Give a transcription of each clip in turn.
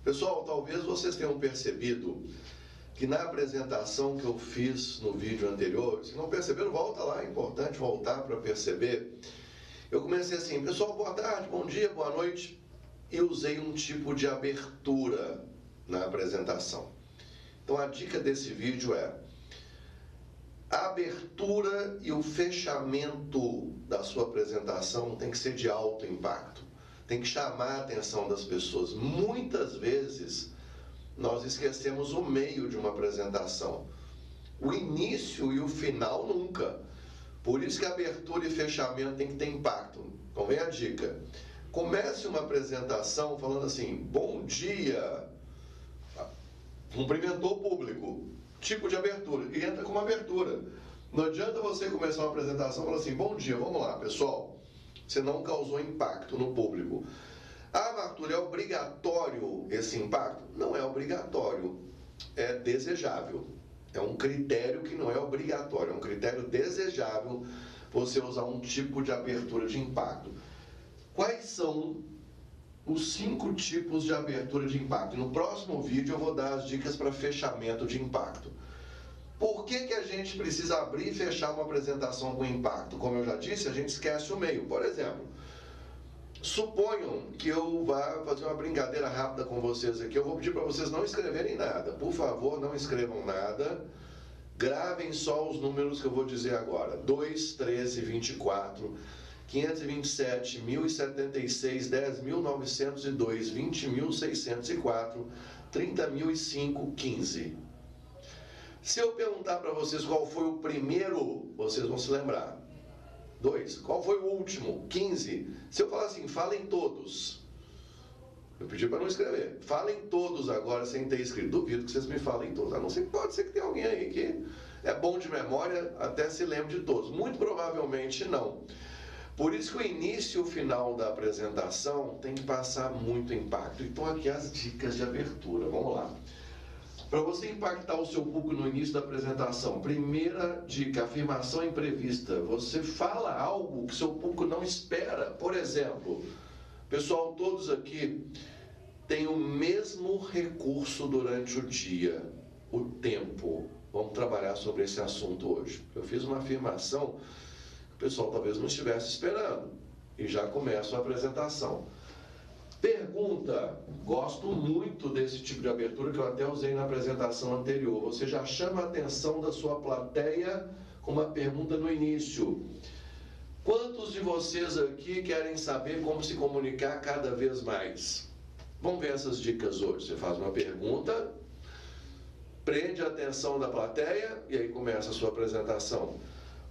Pessoal, talvez vocês tenham percebido que na apresentação que eu fiz no vídeo anterior, se não perceberam, volta lá, é importante voltar para perceber. Eu comecei assim: pessoal, boa tarde, bom dia, boa noite, e usei um tipo de abertura na apresentação. Então a dica desse vídeo é: a abertura e o fechamento da sua apresentação tem que ser de alto impacto, tem que chamar a atenção das pessoas. Muitas vezes nós esquecemos o meio de uma apresentação, o início e o final nunca. Por isso que a abertura e fechamento tem que ter impacto. Então vem a dica: comece uma apresentação falando assim: bom dia, cumprimentou o público, tipo de abertura, e entra com uma abertura. Não adianta você começar uma apresentação falando assim: bom dia, vamos lá pessoal, você não causou impacto no público. Ah, Arthur, é obrigatório esse impacto? Não é obrigatório, é desejável. É um critério que não é obrigatório, é um critério desejável você usar um tipo de abertura de impacto. Quais são os 5 tipos de abertura de impacto? No próximo vídeo eu vou dar as dicas para fechamento de impacto. Por que a gente precisa abrir e fechar uma apresentação com impacto? Como eu já disse, a gente esquece o meio. Por exemplo, suponham que eu vá fazer uma brincadeira rápida com vocês aqui. Eu vou pedir para vocês não escreverem nada. Por favor, não escrevam nada. Gravem só os números que eu vou dizer agora: 2, 13, 24, 527, 1076, 10.902, 20.604, 30.005, 15. Se eu perguntar para vocês qual foi o primeiro, vocês vão se lembrar. 2. Qual foi o último? 15. Se eu falar assim: falem todos. Eu pedi para não escrever. Falem todos agora sem ter escrito. Duvido que vocês me falem todos. A não ser que pode ser que tenha alguém aí que é bom de memória, até se lembra de todos. Muito provavelmente não. Por isso que o início e o final da apresentação tem que passar muito impacto. Então aqui as dicas de abertura. Vamos lá. Para você impactar o seu público no início da apresentação, primeira dica: afirmação imprevista. Você fala algo que seu público não espera. Por exemplo, pessoal, todos aqui têm o mesmo recurso durante o dia: o tempo. Vamos trabalhar sobre esse assunto hoje. Eu fiz uma afirmação que o pessoal talvez não estivesse esperando, e já começo a apresentação. Pergunta: gosto muito desse tipo de abertura que eu até usei na apresentação anterior. Você já chama a atenção da sua plateia com uma pergunta no início. Quantos de vocês aqui querem saber como se comunicar cada vez mais? Vamos ver essas dicas hoje. Você faz uma pergunta, prende a atenção da plateia e aí começa a sua apresentação.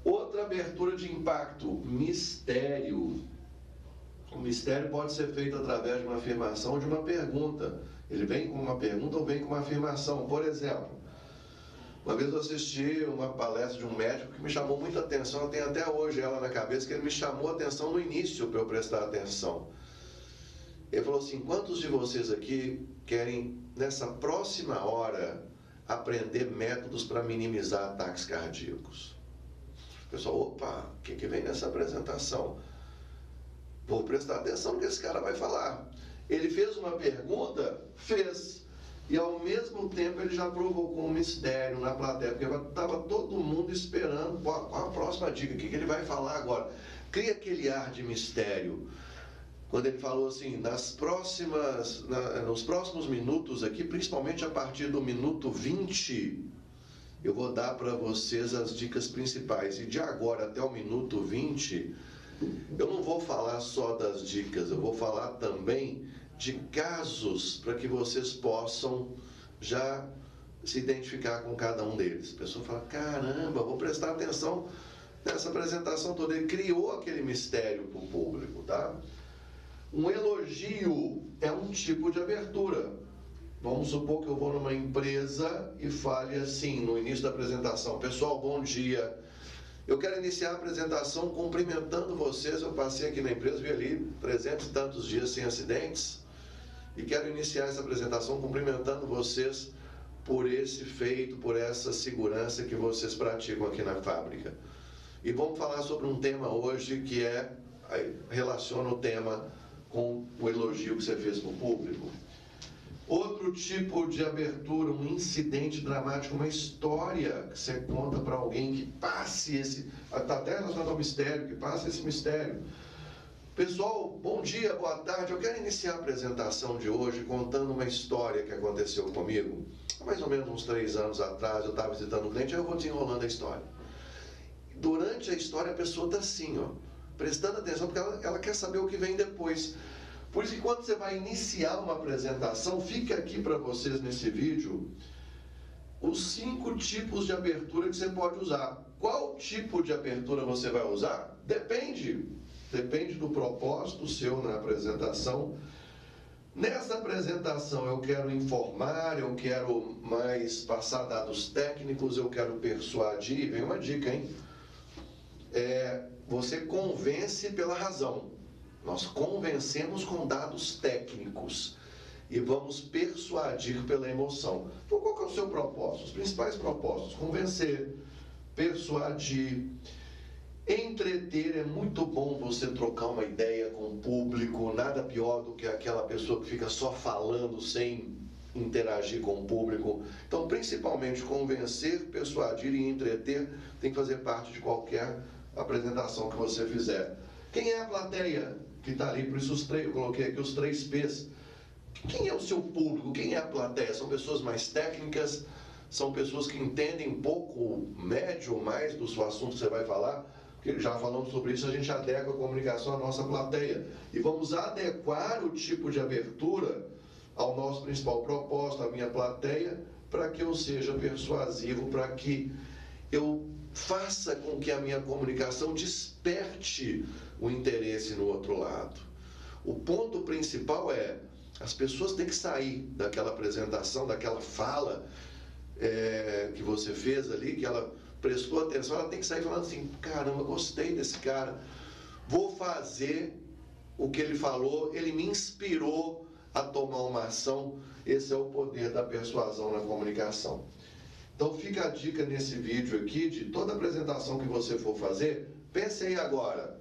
Outra abertura de impacto: mistério. O mistério pode ser feito através de uma afirmação ou de uma pergunta. Ele vem com uma pergunta ou vem com uma afirmação. Por exemplo, uma vez eu assisti uma palestra de um médico que me chamou muita atenção. Eu tenho até hoje ela na cabeça, que ele me chamou a atenção no início para eu prestar atenção. Ele falou assim: quantos de vocês aqui querem, nessa próxima hora, aprender métodos para minimizar ataques cardíacos? O pessoal: opa, o que vem nessa apresentação? Vou prestar atenção no que esse cara vai falar. Ele fez uma pergunta? Fez. E ao mesmo tempo ele já provocou um mistério na plateia, porque estava todo mundo esperando qual a próxima dica, o que ele vai falar agora. Cria aquele ar de mistério. Quando ele falou assim: nos próximos minutos aqui, principalmente a partir do minuto 20, eu vou dar para vocês as dicas principais. E de agora até o minuto 20... eu não vou falar só das dicas, eu vou falar também de casos para que vocês possam já se identificar com cada um deles. A pessoa fala: caramba, vou prestar atenção nessa apresentação toda. Ele criou aquele mistério para o público, tá? Um elogio é um tipo de abertura. Vamos supor que eu vou numa empresa e fale assim no início da apresentação: pessoal, bom dia. Eu quero iniciar a apresentação cumprimentando vocês. Eu passei aqui na empresa, vi ali 300 e tantos dias sem acidentes, e quero iniciar essa apresentação cumprimentando vocês por esse feito, por essa segurança que vocês praticam aqui na fábrica. E vamos falar sobre um tema hoje que relaciona o tema com o elogio que você fez para o público. Outro tipo de abertura, um incidente dramático, uma história que você conta para alguém que passe esse... Está até relacionado ao mistério, que passe esse mistério. Pessoal, bom dia, boa tarde. Eu quero iniciar a apresentação de hoje contando uma história que aconteceu comigo. Há mais ou menos uns 3 anos atrás, eu estava visitando um cliente, aí eu vou desenrolando a história. Durante a história, a pessoa está assim, ó, prestando atenção, porque ela quer saber o que vem depois. Por isso que quando você vai iniciar uma apresentação, fica aqui para vocês nesse vídeo os 5 tipos de abertura que você pode usar. Qual tipo de abertura você vai usar? Depende do propósito seu na apresentação. Nessa apresentação eu quero informar, eu quero mais passar dados técnicos, eu quero persuadir. Vem uma dica, hein? Você convence pela razão. Nós convencemos com dados técnicos e vamos persuadir pela emoção. Então, qual que é o seu propósito? Os principais propósitos: convencer, persuadir, entreter. É muito bom você trocar uma ideia com o público, nada pior do que aquela pessoa que fica só falando sem interagir com o público. Então, principalmente, convencer, persuadir e entreter tem que fazer parte de qualquer apresentação que você fizer. Quem é a plateia que está ali? Por isso eu coloquei aqui os 3 P's. Quem é o seu público? Quem é a plateia? São pessoas mais técnicas? São pessoas que entendem um pouco, médio ou mais do seu assunto que você vai falar? Porque já falamos sobre isso, a gente adequa a comunicação à nossa plateia. E vamos adequar o tipo de abertura ao nosso principal propósito, à minha plateia, para que eu seja persuasivo, para que eu faça com que a minha comunicação desperte o interesse no outro lado. O ponto principal é, as pessoas têm que sair daquela apresentação, daquela fala que você fez ali, que ela prestou atenção, ela tem que sair falando assim: caramba, gostei desse cara, vou fazer o que ele falou, ele me inspirou a tomar uma ação. Esse é o poder da persuasão na comunicação. Então fica a dica nesse vídeo aqui, de toda apresentação que você for fazer, pense aí agora,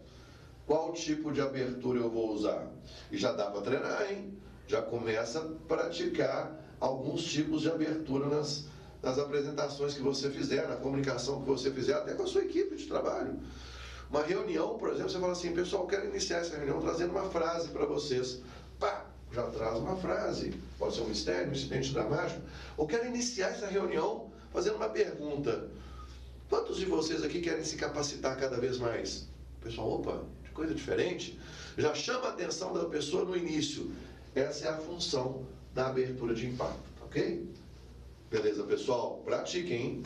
qual tipo de abertura eu vou usar? E já dá para treinar, hein? Já começa a praticar alguns tipos de abertura nas apresentações que você fizer, na comunicação que você fizer, até com a sua equipe de trabalho. Uma reunião, por exemplo, você fala assim: pessoal, quero iniciar essa reunião trazendo uma frase para vocês. Pá! Já traz uma frase. Pode ser um mistério, um incidente dramático. Ou quero iniciar essa reunião fazendo uma pergunta: quantos de vocês aqui querem se capacitar cada vez mais? Pessoal, opa, que coisa diferente. Já chama a atenção da pessoa no início. Essa é a função da abertura de impacto, ok? Beleza, pessoal? Pratiquem, hein?